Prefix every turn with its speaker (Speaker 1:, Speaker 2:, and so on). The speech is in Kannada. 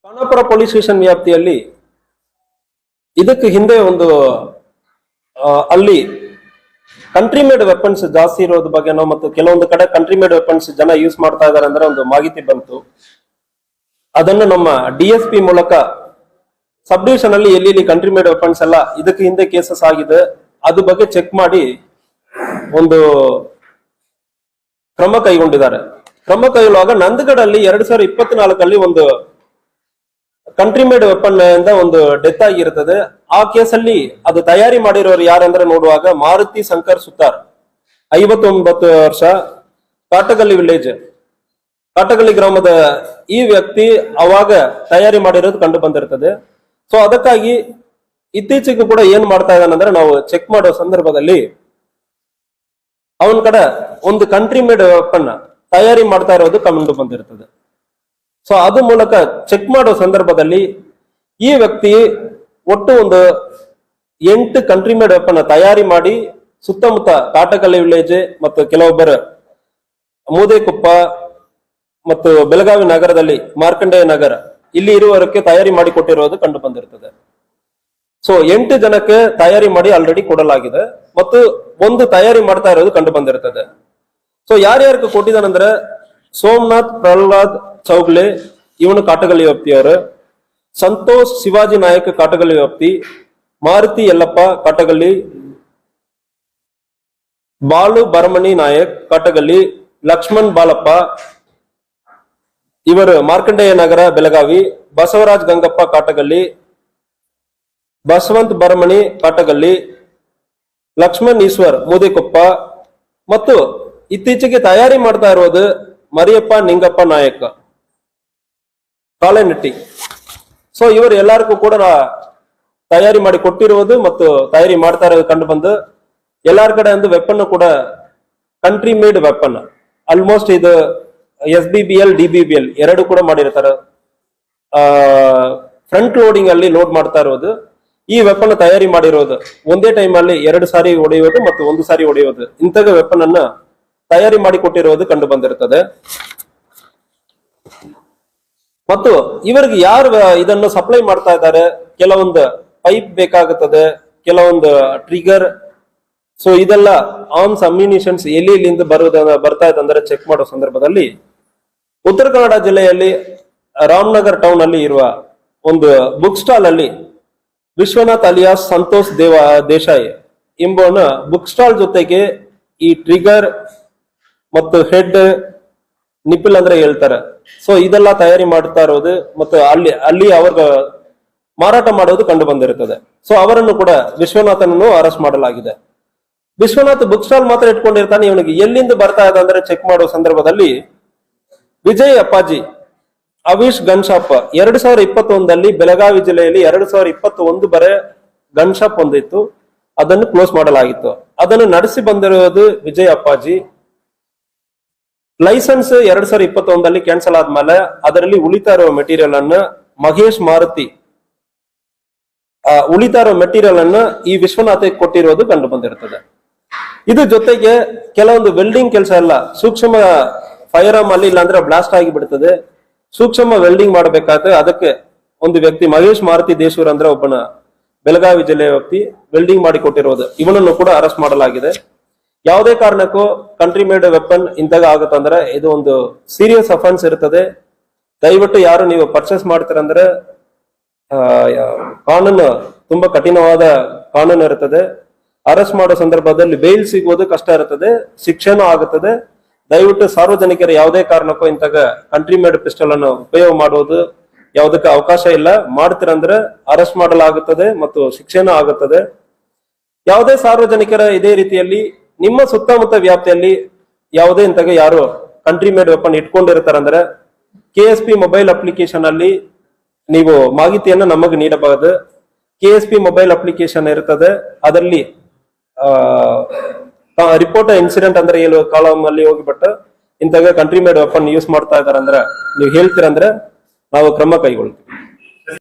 Speaker 1: ಖಾನಾಪುರ ಪೊಲೀಸ್ ಸ್ಟೇಷನ್ ವ್ಯಾಪ್ತಿಯಲ್ಲಿ ಇದಕ್ಕೆ ಹಿಂದೆ ಒಂದು ಅಲ್ಲಿ ಕಂಟ್ರಿ ಮೇಡ್ ವೆಪನ್ಸ್ ಜಾಸ್ತಿ ಇರೋದ್ರ ಬಗ್ಗೆನೋ ಮತ್ತು ಕೆಲವೊಂದು ಕಡೆ ಕಂಟ್ರಿ ಮೇಡ್ ವೆಪನ್ಸ್ ಜನ ಯೂಸ್ ಮಾಡ್ತಾ ಇದಾರೆ ಅಂದ್ರೆ ಒಂದು ಮಾಹಿತಿ ಬಂತು. ಅದನ್ನು ನಮ್ಮ DSP ಮೂಲಕ ಸಬ್ ಡಿವಿಷನ್ ಅಲ್ಲಿ ಎಲ್ಲಿ ಕಂಟ್ರಿ ಮೇಡ್ ವೆಪನ್ಸ್ ಎಲ್ಲ ಇದಕ್ಕೆ ಹಿಂದೆ ಕೇಸಸ್ ಆಗಿದೆ ಅದ್ರ ಬಗ್ಗೆ ಚೆಕ್ ಮಾಡಿ ಒಂದು ಕ್ರಮ ಕೈಗೊಂಡಿದ್ದಾರೆ. ಕ್ರಮ ಕೈಗೊಳ್ಳುವಾಗ ನಂದಗಡಲ್ಲಿ 2024 ಒಂದು ಕಂಟ್ರಿ ಮೇಡ್ ವೆಪನ್ ಇಂದ ಒಂದು ಡೆತ್ ಆಗಿರ್ತದೆ. ಆ ಕೇಸಲ್ಲಿ ಅದು ತಯಾರಿ ಮಾಡಿರೋರು ಯಾರಂದ್ರೆ ನೋಡುವಾಗ ಮಾರುತಿ ಶಂಕರ್ ಸುತಾರ್ 59 ವರ್ಷ, ಕಾಟಗಲ್ಲಿ ವಿಲೇಜ್, ಕಾಟಗಲ್ಲಿ ಗ್ರಾಮದ ಈ ವ್ಯಕ್ತಿ ಅವಾಗ ತಯಾರಿ ಮಾಡಿರೋದು ಕಂಡು ಬಂದಿರ್ತದೆ. ಸೊ ಅದಕ್ಕಾಗಿ ಇತ್ತೀಚೆಗೂ ಕೂಡ ಏನ್ ಮಾಡ್ತಾ ಇದ್ದಾನಂದ್ರೆ ನಾವು ಚೆಕ್ ಮಾಡೋ ಸಂದರ್ಭದಲ್ಲಿ ಅವನ ಕಡೆ ಒಂದು ಕಂಟ್ರಿ ಮೇಡ್ ವೆಪನ್ ತಯಾರಿ ಮಾಡ್ತಾ ಇರೋದು ಕಂಡು ಬಂದಿರ್ತದೆ. ಸೊ ಅದ್ರ ಮೂಲಕ ಚೆಕ್ ಮಾಡೋ ಸಂದರ್ಭದಲ್ಲಿ ಈ ವ್ಯಕ್ತಿ ಒಟ್ಟು ಒಂದು 8 ಕಂಟ್ರಿ ಮೇಡ್ ವೆಪನ್ ತಯಾರಿ ಮಾಡಿ ಸುತ್ತಮುತ್ತ ಕಾಟಗಲ್ಲಿ ವಿಲೇಜ್ ಮತ್ತು ಕೆಲವೊಬ್ಬರು ಮೂದೇಕುಪ್ಪ ಮತ್ತು ಬೆಳಗಾವಿ ನಗರದಲ್ಲಿ ಮಾರ್ಕಂಡೇಯ ನಗರ ಇಲ್ಲಿ ಇರುವವರಕ್ಕೆ ತಯಾರಿ ಮಾಡಿ ಕೊಟ್ಟಿರೋದು ಕಂಡು ಬಂದಿರ್ತದೆ. ಸೊ 8 ಜನಕ್ಕೆ ತಯಾರಿ ಮಾಡಿ ಆಲ್ರೆಡಿ ಕೊಡಲಾಗಿದೆ ಮತ್ತು ಒಂದು ತಯಾರಿ ಮಾಡ್ತಾ ಇರೋದು ಕಂಡು ಬಂದಿರ್ತದೆ. ಸೊ ಯಾರ್ಯಾರಿಗೆ ಕೊಟ್ಟಿದ್ದಾನಂದ್ರೆ ಸೋಮನಾಥ್ ಪ್ರಹ್ಲಾದ್ ಚೌಗ್ಲೆ ಇವನು ಕಾಟಗಲ್ಲಿ ವ್ಯಾಪ್ತಿಯವರು, ಸಂತೋಷ್ ಶಿವಾಜಿ ನಾಯಕ್ ಕಾಟಗಲ್ಲಿ ವ್ಯಾಪ್ತಿ, ಮಾರುತಿ ಯಲ್ಲಪ್ಪ ಕಾಟಗಲ್ಲಿ, ಬಾಳು ಭರಮಣಿ ನಾಯಕ್ ಕಾಟಗಲ್ಲಿ, ಲಕ್ಷ್ಮಣ್ ಬಾಲಪ್ಪ ಇವರು ಮಾರ್ಕಂಡೇಯ ನಗರ ಬೆಳಗಾವಿ, ಬಸವರಾಜ್ ಗಂಗಪ್ಪ ಕಾಟಗಲ್ಲಿ, ಬಸವಂತ್ ಭರಮಣಿ ಕಾಟಗಲ್ಲಿ, ಲಕ್ಷ್ಮಣ್ ಈಶ್ವರ್ ಮೂದೇಕೊಪ್ಪ ಮತ್ತು ಇತ್ತೀಚೆಗೆ ತಯಾರಿ ಮಾಡ್ತಾ ಇರೋದು ಮರಿಯಪ್ಪ ನಿಂಗಪ್ಪ ನಾಯಕ್ ಕಾಳೆನಟ್ಟಿ. ಸೊ ಇವರು ಎಲ್ಲರಿಗೂ ಕೂಡ ತಯಾರಿ ಮಾಡಿ ಕೊಟ್ಟಿರುವುದು ಮತ್ತು ತಯಾರಿ ಮಾಡ್ತಾ ಇರೋದು ಕಂಡು ಬಂದು ಎಲ್ಲಾರ ಕಡೆ ಒಂದು ವೆಪನ್ ಕೂಡ ಕಂಟ್ರಿ ಮೇಡ್ ವೆಪನ್ ಆಲ್ಮೋಸ್ಟ್ ಇದು SBBL DBBL ಎರಡು ಕೂಡ ಮಾಡಿರ್ತಾರೆ. ಫ್ರಂಟ್ ಲೋಡಿಂಗ್ ಅಲ್ಲಿ ಲೋಡ್ ಮಾಡ್ತಾ ಇರೋದು ಈ ವೆಪನ್ ತಯಾರಿ ಮಾಡಿರೋದು ಒಂದೇ ಟೈಮ್ ಅಲ್ಲಿ 2 ಸಾರಿ ಹೊಡೆಯೋದು ಮತ್ತು 1 ಸಾರಿ ಹೊಡೆಯೋದು ಇಂಥ ವೆಪನ್ ಅನ್ನ ತಯಾರಿ ಮಾಡಿ ಕೊಟ್ಟಿರೋದು ಕಂಡು ಬಂದಿರ್ತದೆ. ಮತ್ತು ಇವರಿಗೆ ಯಾರು ಇದನ್ನು ಸಪ್ಲೈ ಮಾಡ್ತಾ ಇದ್ದಾರೆ, ಕೆಲವೊಂದು ಪೈಪ್ ಬೇಕಾಗುತ್ತದೆ, ಕೆಲವೊಂದು ಟ್ರಿಗರ್, ಸೊ ಇದೆಲ್ಲ ಆರ್ಮ್ಸ್ ಅಮ್ಯುನಿಷನ್ಸ್ ಎಲ್ಲಿಂದ ಬರ್ತಾ ಇದೆ ಅಂದ್ರೆ ಚೆಕ್ ಮಾಡೋ ಸಂದರ್ಭದಲ್ಲಿ ಉತ್ತರ ಕನ್ನಡ ಜಿಲ್ಲೆಯಲ್ಲಿ ರಾಮನಗರ್ ಟೌನ್ ಅಲ್ಲಿ ಇರುವ ಒಂದು ಬುಕ್ ಸ್ಟಾಲ್ ಅಲ್ಲಿ ವಿಶ್ವನಾಥ್ ಅಲಿಯಾಸ್ ಸಂತೋಷ್ ದೇಸಾಯಿ ಎಂಬುವನ ಬುಕ್ ಸ್ಟಾಲ್ ಜೊತೆಗೆ ಈ ಟ್ರಿಗರ್ ಮತ್ತು ಹೆಡ್ ನಿಪಿಲ್ ಅಂದ್ರೆ ಹೇಳ್ತಾರೆ. ಸೊ ಇದೆಲ್ಲ ತಯಾರಿ ಮಾಡ್ತಾ ಇರೋದು ಮತ್ತು ಅಲ್ಲಿ ಅವ್ರಿಗೆ ಮಾರಾಟ ಮಾಡೋದು ಕಂಡು ಬಂದಿರುತ್ತದೆ. ಸೊ ಅವರನ್ನು ಕೂಡ ವಿಶ್ವನಾಥನನ್ನು ಅರೆಸ್ಟ್ ಮಾಡಲಾಗಿದೆ. ವಿಶ್ವನಾಥ್ ಬುಕ್ ಸ್ಟಾಲ್ ಮಾತ್ರ ಇಟ್ಕೊಂಡಿರ್ತಾನೆ, ಇವನಿಗೆ ಎಲ್ಲಿಂದ ಬರ್ತಾ ಇದೆ ಅಂದ್ರೆ ಚೆಕ್ ಮಾಡೋ ಸಂದರ್ಭದಲ್ಲಿ ವಿಜಯ್ ಅಪ್ಪಾಜಿ ಅವೀಶ್ ಗನ್ ಶಾಪ್ 2021 ಬೆಳಗಾವಿ ಜಿಲ್ಲೆಯಲ್ಲಿ 2021 ಬರೆ ಗನ್ ಶಾಪ್ ಒಂದಿತ್ತು, ಅದನ್ನು ಕ್ಲೋಸ್ ಮಾಡಲಾಗಿತ್ತು. ಅದನ್ನು ನಡೆಸಿ ಬಂದಿರುವುದು ವಿಜಯ್ ಅಪ್ಪಾಜಿ. ಲೈಸೆನ್ಸ್ 2021 ಕ್ಯಾನ್ಸಲ್ ಆದ್ಮೇಲೆ ಅದರಲ್ಲಿ ಉಳಿತಾ ಇರುವ ಮೆಟೀರಿಯಲ್ ಅನ್ನ ಮಹೇಶ್ ಮಾರುತಿ ಉಳಿತಾ ಇರುವ ಮೆಟೀರಿಯಲ್ ಅನ್ನ ಈ ವಿಶ್ವನಾಥ್ ಕೊಟ್ಟಿರೋದು ಕಂಡು ಬಂದಿರ್ತದೆ. ಇದು ಜೊತೆಗೆ ಕೆಲವೊಂದು ವೆಲ್ಡಿಂಗ್ ಕೆಲಸ ಎಲ್ಲ ಸೂಕ್ಷ್ಮ ಫೈರ್ ಆರ್ಮ್ ಅಲ್ಲಿ ಇಲ್ಲಾಂದ್ರೆ ಬ್ಲಾಸ್ಟ್ ಆಗಿ ಬಿಡ್ತದೆ, ಸೂಕ್ಷ್ಮ ವೆಲ್ಡಿಂಗ್ ಮಾಡಬೇಕಾದ್ರೆ ಅದಕ್ಕೆ ಒಂದು ವ್ಯಕ್ತಿ ಮಹೇಶ್ ಮಾರುತಿ ದೇಶೂರ್ ಅಂದ್ರೆ ಒಬ್ಬನ ಬೆಳಗಾವಿ ಜಿಲ್ಲೆಯ ವ್ಯಕ್ತಿ ವೆಲ್ಡಿಂಗ್ ಮಾಡಿ ಕೊಟ್ಟಿರೋದು, ಇವನನ್ನು ಕೂಡ ಅರೆಸ್ಟ್ ಮಾಡಲಾಗಿದೆ. ಯಾವುದೇ ಕಾರಣಕ್ಕೂ ಕಂಟ್ರಿ ಮೇಡ್ ವೆಪನ್ ಇಂತಾಗ ಆಗುತ್ತಂದ್ರೆ ಇದು ಒಂದು ಸೀರಿಯಸ್ ಅಫೆನ್ಸ್ ಇರ್ತದೆ. ದಯವಿಟ್ಟು ಯಾರು ನೀವು ಪರ್ಚೇಸ್ ಮಾಡ್ತೀರಂದ್ರೆ ಕಾನೂನು ತುಂಬಾ ಕಠಿಣವಾದ ಕಾನೂನು ಇರ್ತದೆ. ಅರೆಸ್ಟ್ ಮಾಡೋ ಸಂದರ್ಭದಲ್ಲಿ ಬೇಲ್ ಸಿಗೋದು ಕಷ್ಟ ಇರ್ತದೆ, ಶಿಕ್ಷೆನೂ ಆಗುತ್ತದೆ. ದಯವಿಟ್ಟು ಸಾರ್ವಜನಿಕರು ಯಾವುದೇ ಕಾರಣಕ್ಕೂ ಇಂತಾಗ ಕಂಟ್ರಿ ಮೇಡ್ ಪಿಸ್ಟಲ್ ಅನ್ನು ಉಪಯೋಗ ಮಾಡುವುದು ಯಾವುದಕ್ಕೆ ಅವಕಾಶ ಇಲ್ಲ. ಮಾಡ್ತೀರಂದ್ರೆ ಅರೆಸ್ಟ್ ಮಾಡಲಾಗುತ್ತದೆ ಮತ್ತು ಶಿಕ್ಷೆನೂ ಆಗುತ್ತದೆ. ಯಾವುದೇ ಸಾರ್ವಜನಿಕರ ಇದೇ ರೀತಿಯಲ್ಲಿ ನಿಮ್ಮ ಸುತ್ತಮುತ್ತ ವ್ಯಾಪ್ತಿಯಲ್ಲಿ ಯಾವುದೇ ಇಂತಾಗ ಯಾರು ಕಂಟ್ರಿ ಮೇಡ್ ವೆಪನ್ ಇಟ್ಕೊಂಡಿರ್ತಾರಂದ್ರೆ KSP ಮೊಬೈಲ್ ಅಪ್ಲಿಕೇಶನ್ ಅಲ್ಲಿ ನೀವು ಮಾಹಿತಿಯನ್ನು ನಮಗೆ ನೀಡಬಹುದು. KSP ಮೊಬೈಲ್ ಅಪ್ಲಿಕೇಶನ್ ಇರ್ತದೆ, ಅದರಲ್ಲಿ ರಿಪೋರ್ಟ್ ಇನ್ಸಿಡೆಂಟ್ ಅಂದ್ರೆ ಏನು ಕಾಲಮ್ ಅಲ್ಲಿ ಹೋಗಿಬಿಟ್ಟು ಇಂತಾಗ ಕಂಟ್ರಿ ಮೇಡ್ ವೆಪನ್ ಯೂಸ್ ಮಾಡ್ತಾ ಇದಾರೆ ಅಂದ್ರೆ ನೀವು ಹೇಳ್ತೀರಂದ್ರೆ ನಾವು ಕ್ರಮ ಕೈಗೊಳ್ತೀವಿ.